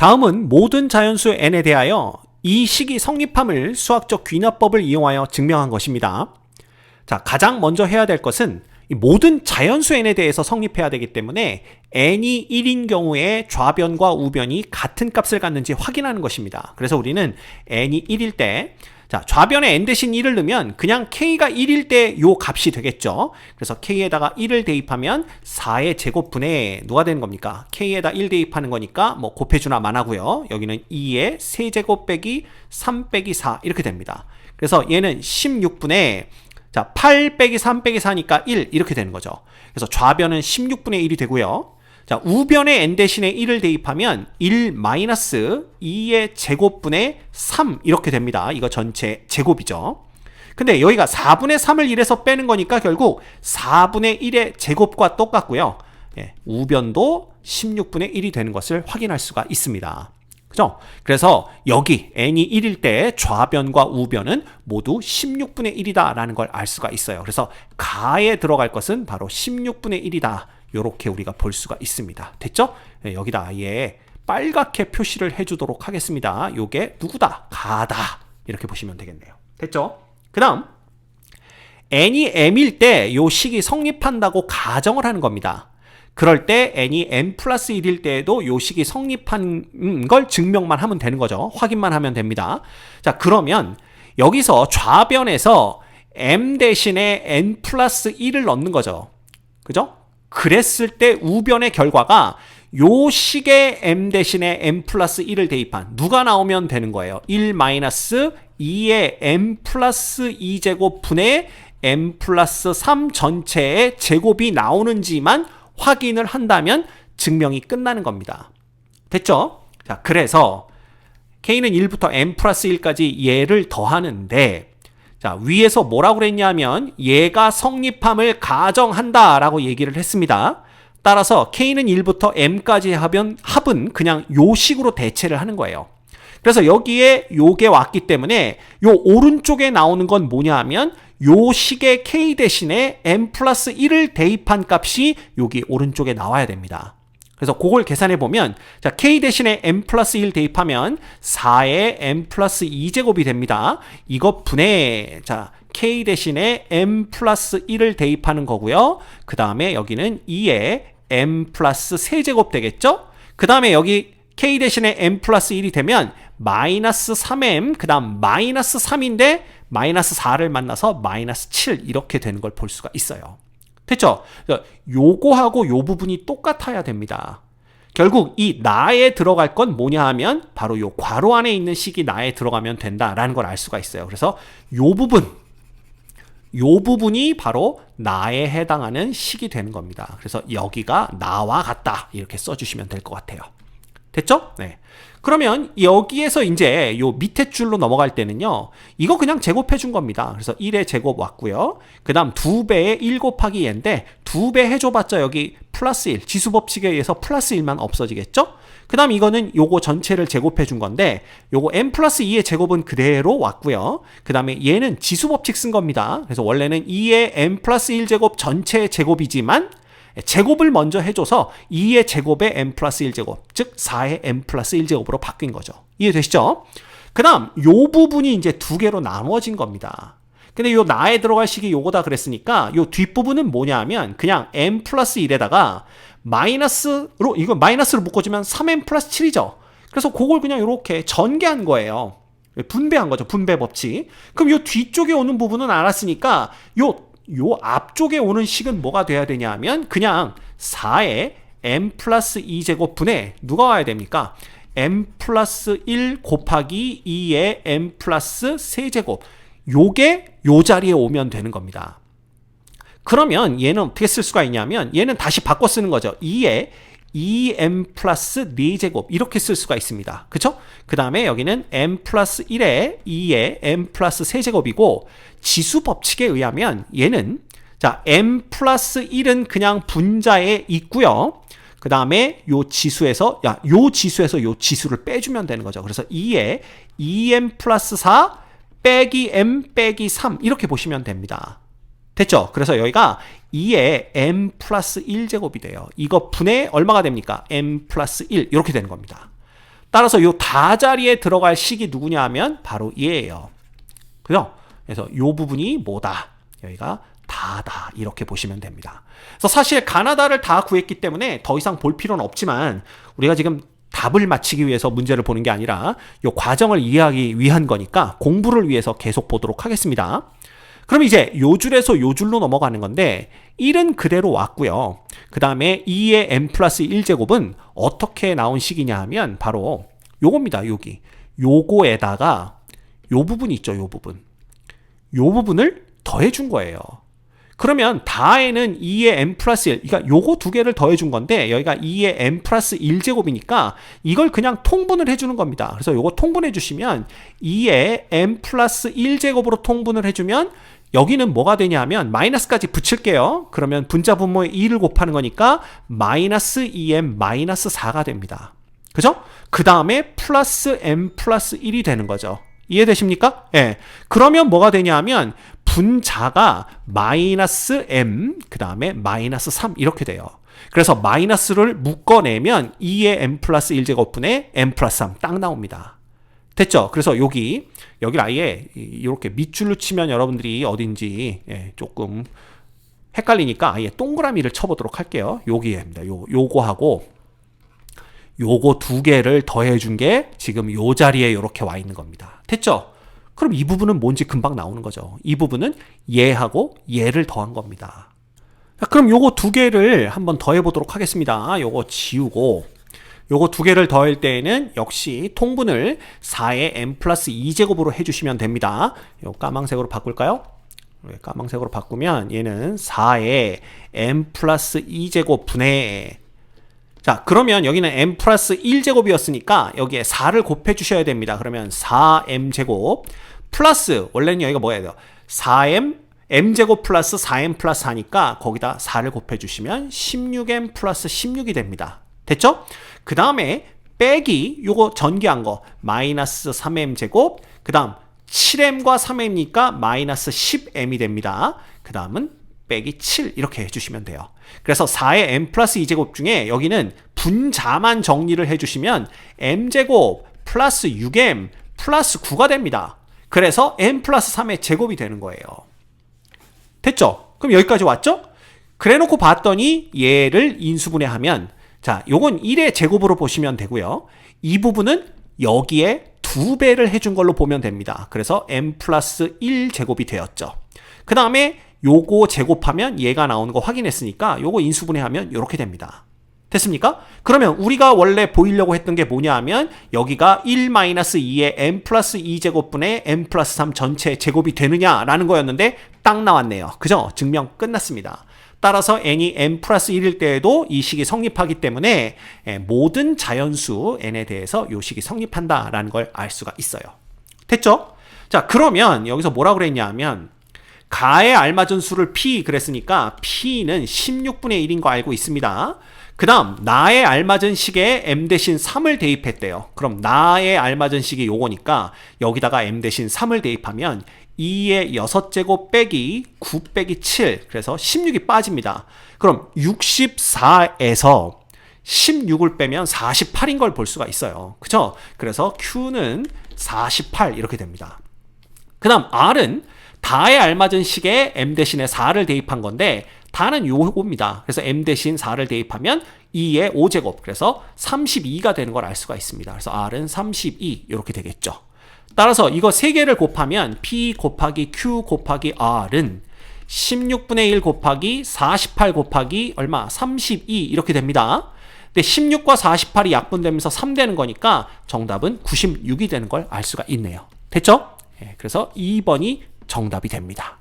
다음은 모든 자연수 n에 대하여 이 식이 성립함을 수학적 귀납법을 이용하여 증명한 것입니다. 자, 가장 먼저 해야 될 것은 이 모든 자연수 n에 대해서 성립해야 되기 때문에 n이 1인 경우에 좌변과 우변이 같은 값을 갖는지 확인하는 것입니다. 그래서 우리는 n이 1일 때 자, 좌변에 n 대신 1을 넣으면 그냥 k가 1일 때 요 값이 되겠죠. 그래서 k에다가 1을 대입하면 4의 제곱분의 누가 되는 겁니까? k에다 1 대입하는 거니까 뭐 곱해주나 마나고요. 여기는 2의 세제곱 빼기 3 빼기 4 이렇게 됩니다. 그래서 얘는 16분의 자, 8 빼기 3 빼기 4니까 1 이렇게 되는 거죠. 그래서 좌변은 16분의 1이 되고요. 자, 우변에 n 대신에 1을 대입하면 1 마이너스 2의 제곱분의 3 이렇게 됩니다. 이거 전체 제곱이죠. 근데 여기가 4분의 3을 1에서 빼는 거니까 결국 4분의 1의 제곱과 똑같고요. 예, 우변도 16분의 1이 되는 것을 확인할 수가 있습니다. 그죠? 그래서 여기 n이 1일 때 좌변과 우변은 모두 16분의 1이다 라는 걸 알 수가 있어요. 그래서 가에 들어갈 것은 바로 16분의 1이다. 이렇게 우리가 볼 수가 있습니다. 됐죠? 네, 여기다 아예 빨갛게 표시를 해주도록 하겠습니다. 요게 누구다? 가다. 이렇게 보시면 되겠네요. 됐죠? 그 다음 n이 m일 때 요 식이 성립한다고 가정을 하는 겁니다. 그럴 때 n이 m 플러스 1일 때에도 요 식이 성립한 걸 증명만 하면 되는 거죠. 확인만 하면 됩니다. 자, 그러면 여기서 좌변에서 m 대신에 n 플러스 1을 넣는 거죠. 그죠? 그랬을 때 우변의 결과가 요 식의 m 대신에 m 플러스 1을 대입한 누가 나오면 되는 거예요. 1 마이너스 2의 m 플러스 2제곱 분의 m 플러스 3 전체의 제곱이 나오는지만 확인을 한다면 증명이 끝나는 겁니다. 됐죠? 자, 그래서 k는 1부터 m 플러스 1까지 얘를 더하는데 자, 위에서 뭐라고 그랬냐면 얘가 성립함을 가정한다 라고 얘기를 했습니다. 따라서 k는 1부터 m까지 합은 그냥 요 식으로 대체를 하는 거예요. 그래서 여기에 요게 왔기 때문에 요 오른쪽에 나오는 건 뭐냐 하면 요 식의 k 대신에 m 플러스 1을 대입한 값이 여기 오른쪽에 나와야 됩니다. 그래서 그걸 계산해 보면 자, k 대신에 m 플러스 1 대입하면 4의 m 플러스 2제곱이 됩니다. 이거 분의 자, k 대신에 m 플러스 1을 대입하는 거고요. 그 다음에 여기는 2의 m 플러스 3제곱 되겠죠? 그 다음에 여기 k 대신에 m 플러스 1이 되면 마이너스 3m 그 다음 마이너스 3인데 마이너스 4를 만나서 마이너스 7 이렇게 되는 걸 볼 수가 있어요. 됐죠? 요거하고 요 부분이 똑같아야 됩니다. 결국 이 나에 들어갈 건 뭐냐 하면 바로 요 괄호 안에 있는 식이 나에 들어가면 된다라는 걸 알 수가 있어요. 그래서 요 부분이 바로 나에 해당하는 식이 되는 겁니다. 그래서 여기가 나와 같다 이렇게 써주시면 될 것 같아요. 됐죠? 네. 그러면 여기에서 이제 요 밑에 줄로 넘어갈 때는요. 이거 그냥 제곱해 준 겁니다. 그래서 1의 제곱 왔고요. 그 다음 2배의 1 곱하기 얘인데 2배 해줘봤자 여기 플러스 1 지수법칙에 의해서 플러스 1만 없어지겠죠? 그 다음 이거는 요거 전체를 제곱해 준 건데 요거 m 플러스 2의 제곱은 그대로 왔고요. 그 다음에 얘는 지수법칙 쓴 겁니다. 그래서 원래는 2의 m 플러스 1제곱 전체의 제곱이지만 제곱을 먼저 해줘서 2의 제곱에 m 플러스 1제곱 즉 4의 m 플러스 1제곱으로 바뀐 거죠. 이해되시죠? 그 다음 요 부분이 이제 두 개로 나눠진 겁니다. 근데 요 나에 들어갈 식이 요거다 그랬으니까 요 뒷부분은 뭐냐 하면 그냥 m 플러스 1에다가 마이너스로 이거 마이너스로 묶어주면 3m 플러스 7이죠. 그래서 그걸 그냥 이렇게 전개한 거예요. 분배한 거죠. 분배 법칙. 그럼 요 뒤쪽에 오는 부분은 알았으니까 요 앞쪽에 오는 식은 뭐가 돼야 되냐 하면 그냥 4의 m 플러스 2제곱 분의 누가 와야 됩니까? m 플러스 1 곱하기 2의 m 플러스 3제곱 요게 요 자리에 오면 되는 겁니다. 그러면 얘는 어떻게 쓸 수가 있냐면 얘는 다시 바꿔 쓰는 거죠. 2의 2m 플러스 4제곱 이렇게 쓸 수가 있습니다. 그쵸? 그 다음에 여기는 m 플러스 1에 2의 m 플러스 3제곱이고 지수 법칙에 의하면 얘는 자 m 플러스 1은 그냥 분자에 있고요. 그 다음에 요 지수에서 요 지수를 빼주면 되는 거죠. 그래서 2의 2m 플러스 4 빼기 m 빼기 3 이렇게 보시면 됩니다. 됐죠? 그래서 여기가 2의 m 플러스 1제곱이 돼요. 이거 분의 얼마가 됩니까? m 플러스 1 이렇게 되는 겁니다. 따라서 요 다 자리에 들어갈 식이 누구냐 하면 바로 얘예요. 그죠? 그래서 요 부분이 뭐다? 여기가 다다. 이렇게 보시면 됩니다. 그래서 사실 가나다를 다 구했기 때문에 더 이상 볼 필요는 없지만 우리가 지금 답을 맞히기 위해서 문제를 보는 게 아니라 이 과정을 이해하기 위한 거니까 공부를 위해서 계속 보도록 하겠습니다. 그럼 이제 요 줄에서 요 줄로 넘어가는 건데 1은 그대로 왔고요. 그 다음에 2의 n 플러스 1제곱은 어떻게 나온 식이냐 하면 바로 요겁니다. 여기 요거에다가 요 부분 있죠. 요 부분을 더해준 거예요. 그러면 다에는 2의 n 플러스 1, 그러니까 요거 두 개를 더해준 건데 여기가 2의 n 플러스 1제곱이니까 이걸 그냥 통분을 해주는 겁니다. 그래서 요거 통분해 주시면 2의 n 플러스 1제곱으로 통분을 해주면 여기는 뭐가 되냐 하면 마이너스까지 붙일게요. 그러면 분자 분모에 2를 곱하는 거니까 마이너스 2m 마이너스 4가 됩니다. 그죠? 그 다음에 플러스 m 플러스 1이 되는 거죠. 이해되십니까? 예. 그러면 뭐가 되냐 하면 분자가 마이너스 m 그 다음에 마이너스 3 이렇게 돼요. 그래서 마이너스를 묶어내면 2의 m 플러스 1제곱분의 m 플러스 3 딱 나옵니다. 됐죠? 그래서 여기를 아예 이렇게 밑줄로 치면 여러분들이 어딘지 조금 헷갈리니까 아예 동그라미를 쳐보도록 할게요. 여기입니다. 요거하고 요거 두 개를 더해준 게 지금 요 자리에 이렇게 와 있는 겁니다. 됐죠? 그럼 이 부분은 뭔지 금방 나오는 거죠. 이 부분은 얘하고 얘를 더한 겁니다. 자, 그럼 요거 두 개를 한번 더해 보도록 하겠습니다. 요거 지우고 요거 두 개를 더할 때에는 역시 통분을 4의 n 플러스 2제곱으로 해주시면 됩니다. 요 까망색으로 바꿀까요? 까망색으로 바꾸면 얘는 4의 n 플러스 2제곱 분의 자, 그러면 여기는 m 플러스 1제곱이었으니까 여기에 4를 곱해 주셔야 됩니다. 그러면 4m제곱 플러스 원래는 여기가 뭐야 돼요? 4m m제곱 플러스 4m 플러스 4니까 거기다 4를 곱해 주시면 16m 플러스 16이 됩니다. 됐죠? 그 다음에 빼기 요거 전개한 거 마이너스 3m제곱 그 다음 7m과 3m이니까 마이너스 10m이 됩니다. 그 다음은 빼기 7 이렇게 해주시면 돼요. 그래서 4의 m 플러스 2제곱 중에 여기는 분자만 정리를 해주시면 m제곱 플러스 6m 플러스 9가 됩니다. 그래서 m 플러스 3의 제곱이 되는 거예요. 됐죠? 그럼 여기까지 왔죠? 그래놓고 봤더니 얘를 인수분해하면 자, 요건 1의 제곱으로 보시면 되고요. 이 부분은 여기에 2배를 해준 걸로 보면 됩니다. 그래서 m 플러스 1제곱이 되었죠. 그 다음에 요거 제곱하면 얘가 나오는 거 확인했으니까 요거 인수분해하면 이렇게 됩니다. 됐습니까? 그러면 우리가 원래 보이려고 했던 게 뭐냐 하면 여기가 1-2의 m 플러스 2제곱분의 m 플러스 3 전체 제곱이 되느냐라는 거였는데 딱 나왔네요. 그죠? 증명 끝났습니다. 따라서 n이 m 플러스 1일 때에도 이 식이 성립하기 때문에 모든 자연수 n에 대해서 이 식이 성립한다라는 걸 알 수가 있어요. 됐죠? 자, 그러면 여기서 뭐라고 그랬냐 하면 가에 알맞은 수를 p 그랬으니까 p는 16분의 1인 거 알고 있습니다. 그 다음 나에 알맞은 식에 m 대신 3을 대입했대요. 그럼 나에 알맞은 식이 요거니까 여기다가 m 대신 3을 대입하면 2의 6제곱 빼기 9 빼기 7 그래서 16이 빠집니다. 그럼 64에서 16을 빼면 48인 걸 볼 수가 있어요. 그쵸? 그래서 Q는 48 이렇게 됩니다. 그 다음 R은 다에 알맞은 식에 m 대신에 4를 대입한 건데 다는 요겁니다. 그래서 m 대신 4를 대입하면 2의 5제곱 그래서 32가 되는 걸 알 수가 있습니다. 그래서 R은 32 이렇게 되겠죠. 따라서 이거 3개를 곱하면 P 곱하기 Q 곱하기 R은 16분의 1 곱하기 48 곱하기 얼마? 32 이렇게 됩니다. 근데 16과 48이 약분되면서 3 되는 거니까 정답은 96이 되는 걸 알 수가 있네요. 됐죠? 그래서 2번이 정답이 됩니다.